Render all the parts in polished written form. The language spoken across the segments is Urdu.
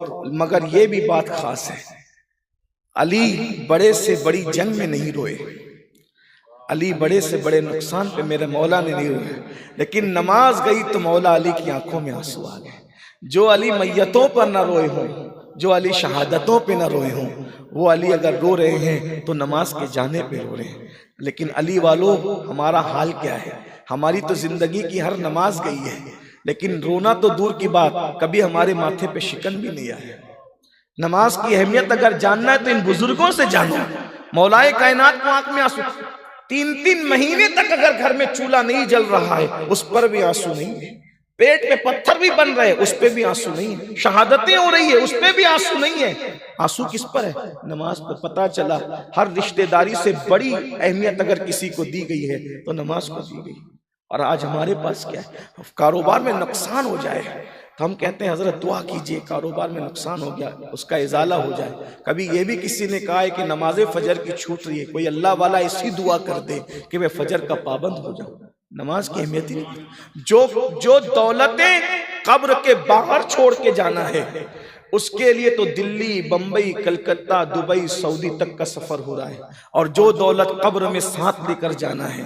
مگر یہ بھی بات خاص ہے، علی بڑے سے بڑی جنگ میں نہیں روئے، علی بڑے سے بڑے نقصان پہ میرے مولا نے نہیں روئے، لیکن نماز گئی تو مولا علی کی آنکھوں میں آنسو آ گئے۔ جو علی میتوں پر نہ روئے ہوں، جو علی شہادتوں پہ نہ روئے ہوں، وہ علی اگر رو رہے ہیں تو نماز کے جانے پہ رو رہے ہیں۔ لیکن علی والو ہمارا حال کیا ہے؟ ہماری تو زندگی کی ہر نماز گئی ہے، لیکن رونا تو دور کی بات، کبھی ہمارے ماتھے پہ شکن بھی نہیں آیا۔ نماز کی اہمیت اگر جاننا ہے تو ان بزرگوں سے جانو۔ مولائے کائنات کو آنکھ میں آنسو، 3 مہینے تک اگر گھر میں چولہا نہیں جل رہا ہے اس پر بھی آنسو نہیں ہے، پیٹ پہ پتھر بھی بن رہے اس پہ بھی آنسو نہیں ہے، شہادتیں ہو رہی ہے اس پہ بھی آنسو نہیں ہے۔ آنسو کس پر ہے؟ نماز پر۔ پتہ چلا ہر رشتہ داری سے بڑی اہمیت اگر کسی کو دی گئی ہے تو نماز کو دی گئی۔ اور آج ہمارے پاس کیا ہے؟ کاروبار میں نقصان ہو جائے تو ہم کہتے ہیں حضرت دعا کیجئے، کاروبار میں نقصان ہو گیا اس کا ازالہ ہو جائے۔ کبھی یہ بھی کسی نے کہا ہے کہ نماز فجر کی چھوٹ رہی ہے، کوئی اللہ والا ایسی دعا کر دے کہ میں فجر کا پابند ہو جاؤں۔ نماز کی اہمیت ہی نہیں۔ جو دولتیں قبر کے باہر چھوڑ کے جانا ہے اس کے لیے تو دلی، بمبئی، کلکتہ، دبئی، سعودی تک کا سفر ہو رہا ہے، اور جو دولت قبر میں ساتھ لے کر جانا ہے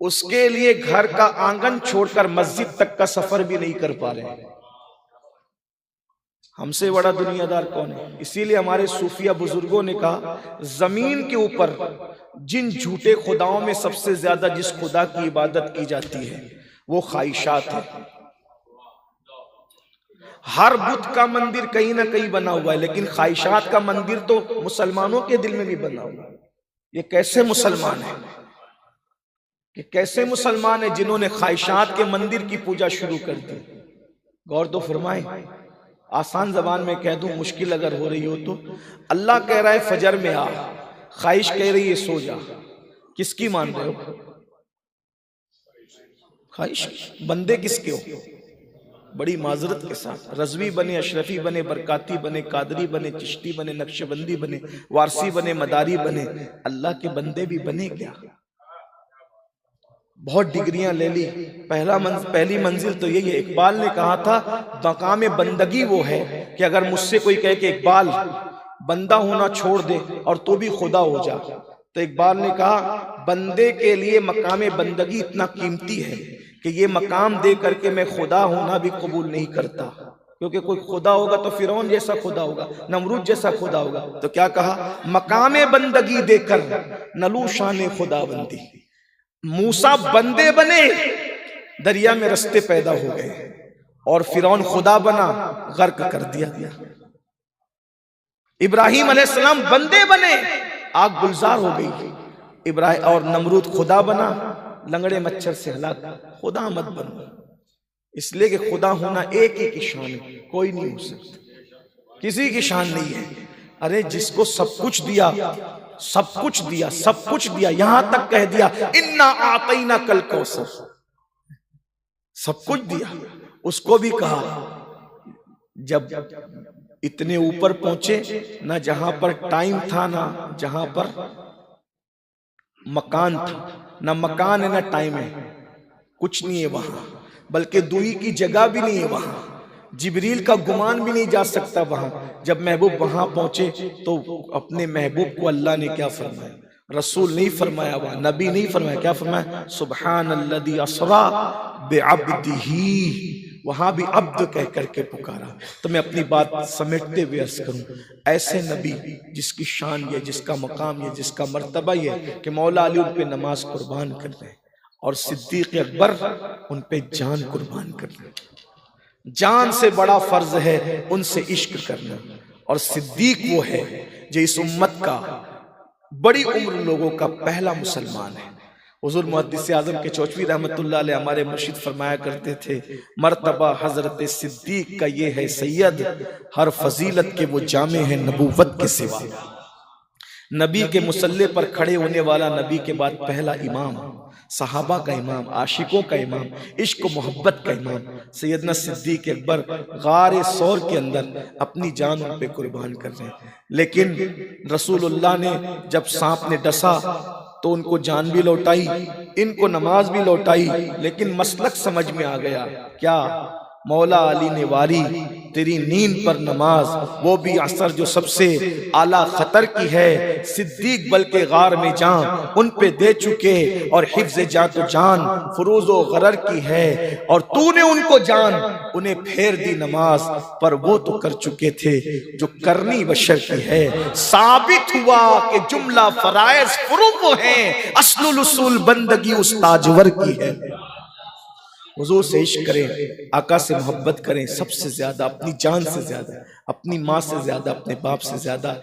اس کے لیے گھر کا آنگن چھوڑ کر مسجد تک کا سفر بھی نہیں کر پا رہے ہیں۔ ہم سے بڑا دنیا دار کون ہے؟ اسی لیے ہمارے صوفیہ بزرگوں نے کہا زمین کے اوپر جن جھوٹے خداؤں میں سب سے زیادہ جس خدا کی عبادت کی جاتی ہے وہ خواہشات ہے۔ ہر بت کا مندر کہیں نہ کہیں بنا ہوا ہے، لیکن خواہشات کا مندر تو مسلمانوں کے دل میں بھی بنا ہوا ہے۔ یہ کیسے مسلمان ہیں؟ یہ کیسے مسلمان ہیں جنہوں نے خواہشات کے مندر کی پوجا شروع کر دی؟ غور تو فرمائیں۔ آسان زبان میں کہہ دوں، مشکل اگر ہو رہی ہو تو، اللہ کہہ رہا ہے فجر میں آ، خواہش کہہ رہی ہے سو جا، کس کی مان رہے ہو؟ خواہش بندے کس کے ہو؟ بڑی معذرت کے ساتھ رضوی بنے، اشرفی بنے، برکاتی بنے، قادری بنے، چشتی بنے، نقشبندی بنے، وارسی بنے، مداری بنے، اللہ کے بندے بھی بنے کیا؟ بہت ڈگریاں لے لی، پہلی منزل تو یہی ہے۔ اقبال نے کہا تھا مقام بندگی وہ ہے کہ اگر مجھ سے کوئی کہے کہ اقبال بندہ ہونا چھوڑ دے اور تو بھی خدا ہو جا، تو اقبال نے کہا بندے کے لیے مقام بندگی اتنا قیمتی ہے کہ یہ مقام دے کر کے میں خدا ہونا بھی قبول نہیں کرتا، کیونکہ کوئی خدا ہوگا تو فرعون جیسا خدا ہوگا، نمرود جیسا خدا ہوگا۔ تو کیا کہا؟ مقام بندگی دے کر نلو شان خدا بندی۔ موسیٰ بندے بنے، دریا میں رستے پیدا ہو گئے، اور فرعون خدا بنا، غرق کر دیا گیا۔ ابراہیم علیہ السلام بندے بنے، آگ گلزار ہو گئی، اور نمرود خدا بنا، لنگڑے مچھر سے ہلاک۔ خدا مت بنو، اس لیے کہ خدا ہونا ایک ہی کی شان ہے، کوئی نہیں ہو سکتا، کسی کی شان نہیں ہے۔ ارے جس کو سب کچھ دیا، سب کچھ دیا، سب کچھ دیا، یہاں تک کہہ دیا اِنَّا أَعْطَيْنَاكَ الْكَوْثَرَ، سب کچھ دیا، اس کو بھی کہا جب اتنے اوپر پہنچے، نہ جہاں پر ٹائم تھا نہ جہاں پر مکان تھا، نہ مکان ہے نہ ٹائم ہے، کچھ نہیں ہے وہاں، بلکہ دوئی کی جگہ بھی نہیں ہے وہاں، جبریل کا گمان بھی نہیں جا سکتا وہاں۔ جب محبوب وہاں پہنچے تو اپنے محبوب کو اللہ نے کیا فرمایا؟ رسول نہیں فرمایا، وہاں نبی نہیں فرمایا، کیا فرمایا؟ سبحان الذی اسریٰ بعبدہ، وہاں بھی عبد کہہ کر کے پکارا۔ تو میں اپنی بات سمیٹتے ہوئے عرض کروں، ایسے نبی جس کی شان یہ، جس کا مقام یہ، جس کا مرتبہ یہ کہ مولا علی ان پہ نماز قربان کر رہے ہیں، اور صدیق اکبر ان پہ جان قربان کر رہے ہیں۔ جان سے بڑا فرض ہے ان سے عشق کرنا، اور صدیق وہ ہے جو اس امت کا بڑی عمر لوگوں کا پہلا مسلمان ہے۔ حضور محدث اعظم کے چوچوی رحمت اللہ علیہ ہمارے مرشد فرمایا کرتے تھے، مرتبہ حضرت صدیق کا یہ ہے سید، ہر فضیلت کے وہ جامع ہیں نبوت کے سوا۔ نبی کے مصلی پر کھڑے ہونے والا نبی کے بعد پہلا امام، صحابہ کا امام، عاشقوں کا امام، عشق و محبت کا امام سیدنا صدیق اکبر غار ثور کے اندر اپنی جان ان پہ قربان کر رہے ہیں۔ لیکن رسول اللہ نے جب سانپ نے ڈسا تو ان کو جان بھی لوٹائی، ان کو نماز بھی لوٹائی، لیکن مسلک سمجھ میں آ گیا کیا؟ مولا علی نے واری تیری نیند پر نماز، وہ بھی عصر جو سب سے اعلیٰ خطر کی ہے، صدیق بلکہ غار میں جان ان پہ دے چکے، اور حفظ جات و جان فروز و غرر کی ہے، اور تو نے ان کو جان انہیں پھیر دی نماز، پر وہ تو کر چکے تھے جو کرنی بشر کی ہے۔ ثابت ہوا کہ جملہ فرائض فروغ ہیں، اصل الاصول بندگی اس تاجور کی ہے۔ حضور سے عشق کریں، آقا سے محبت کریں، سب سے زیادہ اپنی جان سے زیادہ، اپنی ماں سے زیادہ، اپنے باپ سے زیادہ۔